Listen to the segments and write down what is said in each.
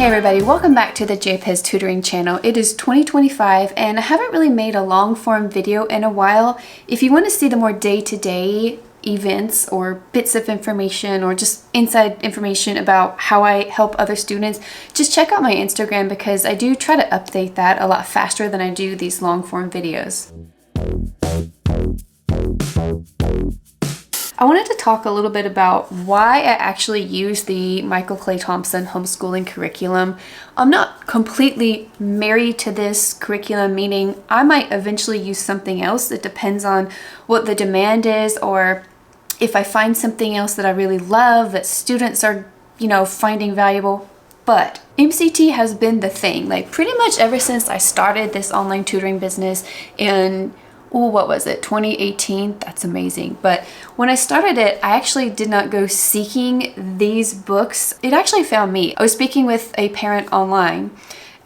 Hey everybody, welcome back to the PEZ Tutoring channel. It is 2025 and I haven't really made a long form video in a while. If you want to see the more day-to-day events or bits of information or just inside information about how I help other students, just check out my Instagram because I do try to update that a lot faster than I do these long form videos. I wanted to talk a little bit about why I actually use the Michael Clay Thompson homeschooling curriculum. I'm not completely married to this curriculum, meaning I might eventually use something else. It depends on what the demand is, or if I find something else that I really love that students are, finding valuable. But MCT has been the thing, like pretty much ever since I started this online tutoring business in what was it, 2018? That's amazing. But when I started it, I actually did not go seeking these books. It actually found me. I was speaking with a parent online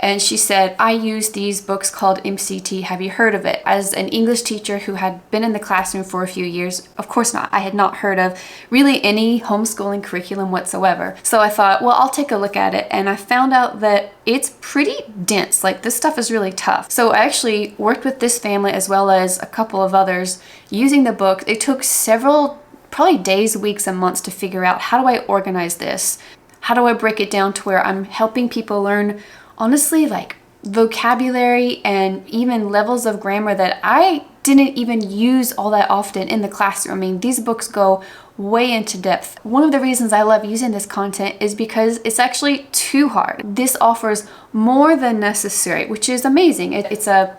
and she said, I use these books called MCT. Have you heard of it? As an English teacher who had been in the classroom for a few years, of course not. I had not heard of really any homeschooling curriculum whatsoever. So I thought, well, I'll take a look at it. And I found out that it's pretty dense. Like, this stuff is really tough. So I actually worked with this family as well as a couple of others using the book. It took several, probably days, weeks, and months to figure out, how do I organize this? How do I break it down to where I'm helping people learn, honestly, like vocabulary and even levels of grammar that I didn't even use all that often in the classroom. I mean, these books go way into depth. One of the reasons I love using this content is because it's actually too hard. This offers more than necessary, which is amazing. It's a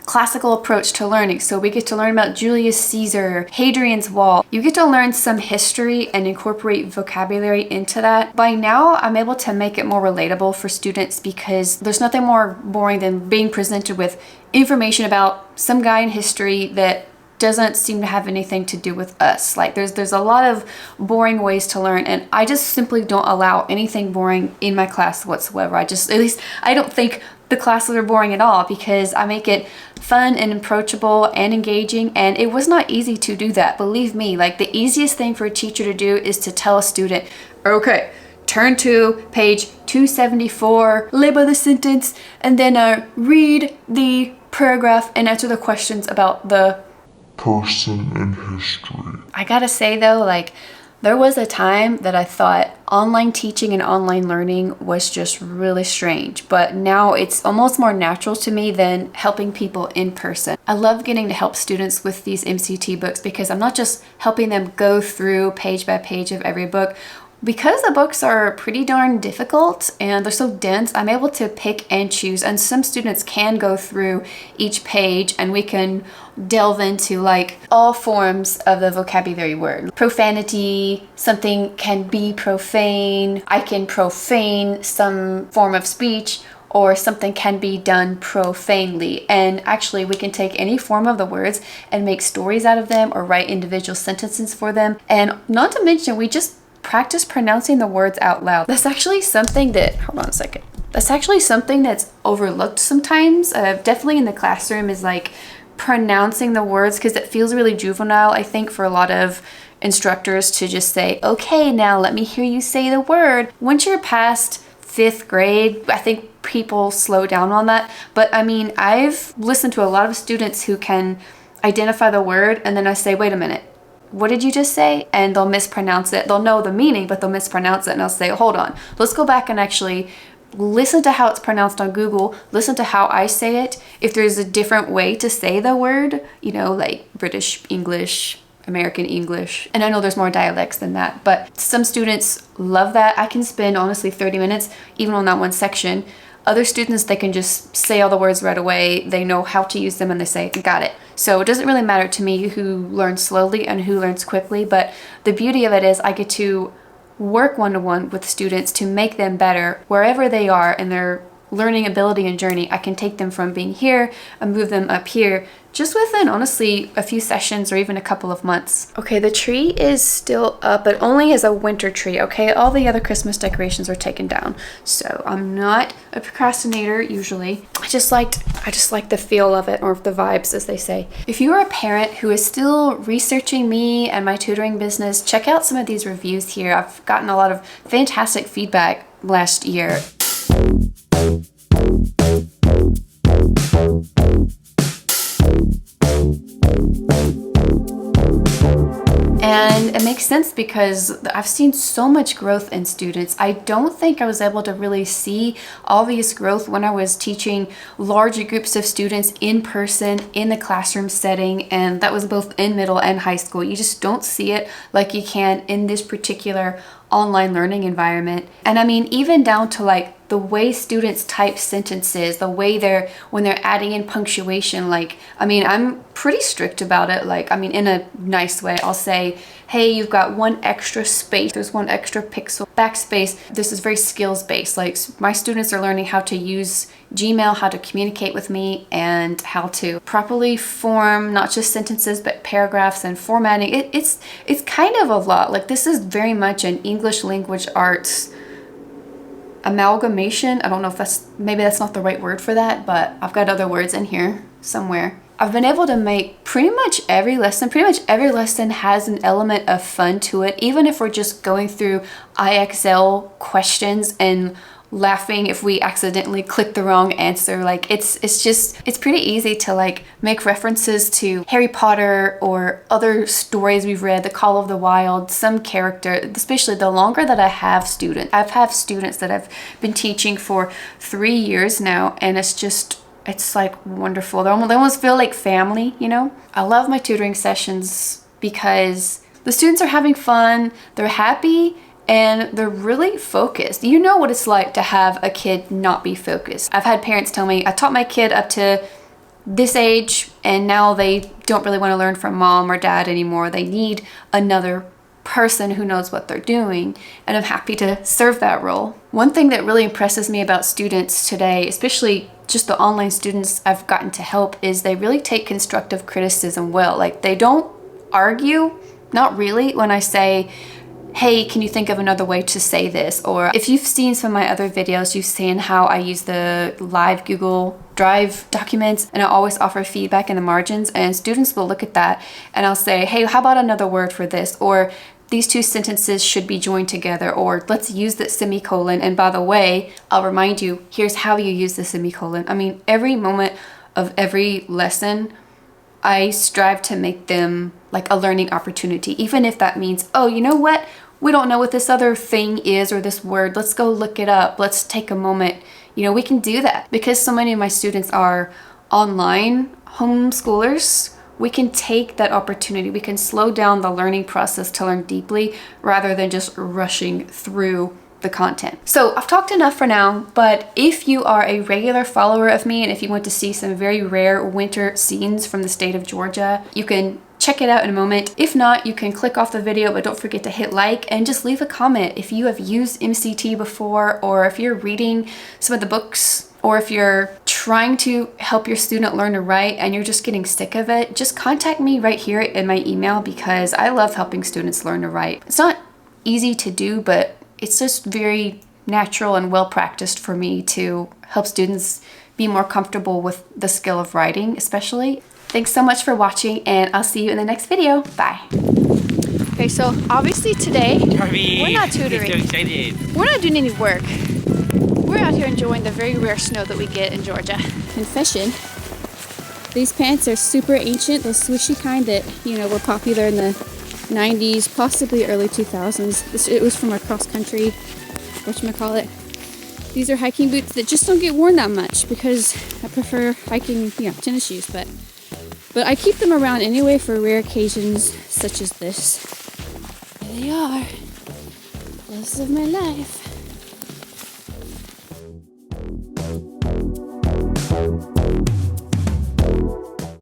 classical approach to learning. So we get to learn about Julius Caesar, Hadrian's Wall. You get to learn some history and incorporate vocabulary into that. By now, I'm able to make it more relatable for students because there's nothing more boring than being presented with information about some guy in history that doesn't seem to have anything to do with us. Like there's a lot of boring ways to learn, and I just simply don't allow anything boring in my class whatsoever. At least I don't think the classes are boring at all because I make it fun and approachable and engaging, and it was not easy to do that. Believe me, like the easiest thing for a teacher to do is to tell a student, okay, turn to page 274, label the sentence, and then read the paragraph and answer the questions about the person in history. I gotta say though, like there was a time that I thought online teaching and online learning was just really strange, but now it's almost more natural to me than helping people in person. I love getting to help students with these MCT books because I'm not just helping them go through page by page of every book. Because the books are pretty darn difficult and they're so dense, I'm able to pick and choose, and some students can go through each page and we can delve into like all forms of the vocabulary word. Profanity, something can be profane, I can profane some form of speech, or something can be done profanely. And actually we can take any form of the words and make stories out of them or write individual sentences for them. And not to mention, we just practice pronouncing the words out loud. That's actually something that, hold on a second. That's actually something that's overlooked sometimes, definitely in the classroom, is like pronouncing the words, because it feels really juvenile, I think, for a lot of instructors to just say, okay, now let me hear you say the word. Once you're past 5th grade, I think people slow down on that. But I mean, I've listened to a lot of students who can identify the word and then I say, wait a minute, what did you just say? And they'll mispronounce it. They'll know the meaning, but they'll mispronounce it. And I'll say, hold on, let's go back and actually listen to how it's pronounced on Google. Listen to how I say it. If there's a different way to say the word, like British English, American English. And I know there's more dialects than that, but some students love that. I can spend honestly 30 minutes even on that one section. Other students, they can just say all the words right away. They know how to use them and they say, got it. So it doesn't really matter to me who learns slowly and who learns quickly, but the beauty of it is I get to work one-to-one with students to make them better wherever they are in their learning ability and journey. I can take them from being here and move them up here just within, honestly, a few sessions or even a couple of months. Okay, the tree is still up, but only as a winter tree, okay? All the other Christmas decorations are taken down. So I'm not a procrastinator usually. I just like the feel of it, or the vibes, as they say. If you are a parent who is still researching me and my tutoring business, check out some of these reviews here. I've gotten a lot of fantastic feedback last year. And it makes sense because I've seen so much growth in students. I don't think I was able to really see obvious growth when I was teaching larger groups of students in person in the classroom setting, and that was both in middle and high school. You just don't see it like you can in this particular online learning environment. And I mean, even down to like the way students type sentences, the way when they're adding in punctuation, like, I mean, I'm pretty strict about it. Like, I mean, in a nice way, I'll say, hey, you've got one extra space, there's one extra pixel backspace. This is very skills based. Like, my students are learning how to use Gmail, how to communicate with me, and how to properly form not just sentences but paragraphs and formatting. It's kind of a lot. Like, this is very much an English language arts amalgamation. I don't know if maybe that's not the right word for that, but I've got other words in here somewhere. I've been able to make pretty much every lesson has an element of fun to it, even if we're just going through IXL questions and laughing if we accidentally click the wrong answer. Like, it's pretty easy to like make references to Harry Potter or other stories we've read, The Call of the Wild, some character, especially the longer that I have students. I've had students that I've been teaching for 3 years now, and it's like wonderful. They almost feel like family, you know? I love my tutoring sessions because the students are having fun, they're happy, and they're really focused. You know what it's like to have a kid not be focused. I've had parents tell me, I taught my kid up to this age and now they don't really want to learn from mom or dad anymore. They need another person who knows what they're doing, and I'm happy to serve that role. One thing that really impresses me about students today, especially just the online students I've gotten to help, is they really take constructive criticism well. Like, they don't argue, not really, when I say, hey, can you think of another way to say this? Or if you've seen some of my other videos, you've seen how I use the live Google Drive documents, and I always offer feedback in the margins, and students will look at that and I'll say, hey, how about another word for this? Or these two sentences should be joined together, or let's use the semicolon. And by the way, I'll remind you, here's how you use the semicolon. I mean, every moment of every lesson, I strive to make them like a learning opportunity, even if that means, oh, you know what? We don't know what this other thing is or this word. Let's go look it up. Let's take a moment. You know, we can do that because so many of my students are online homeschoolers. We can take that opportunity. We can slow down the learning process to learn deeply rather than just rushing through the content. So I've talked enough for now, but if you are a regular follower of me and if you want to see some very rare winter scenes from the state of Georgia, you can check it out in a moment. If not, you can click off the video, but don't forget to hit like and just leave a comment if you have used MCT before, or if you're reading some of the books, or if you're trying to help your student learn to write and you're just getting sick of it, just contact me right here in my email, because I love helping students learn to write. It's not easy to do, but it's just very natural and well practiced for me to help students be more comfortable with the skill of writing, especially. Thanks so much for watching, and I'll see you in the next video. Bye. Okay, so obviously today, we're not tutoring. So excited. We're not doing any work. We're out here enjoying the very rare snow that we get in Georgia. Confession, these pants are super ancient, those swishy kind that, you know, were popular in the 90s, possibly early 2000s. It was from our cross-country, whatchamacallit. These are hiking boots that just don't get worn that much because I prefer hiking, you know, tennis shoes, but I keep them around anyway for rare occasions such as this. Here they are. Loves of my life.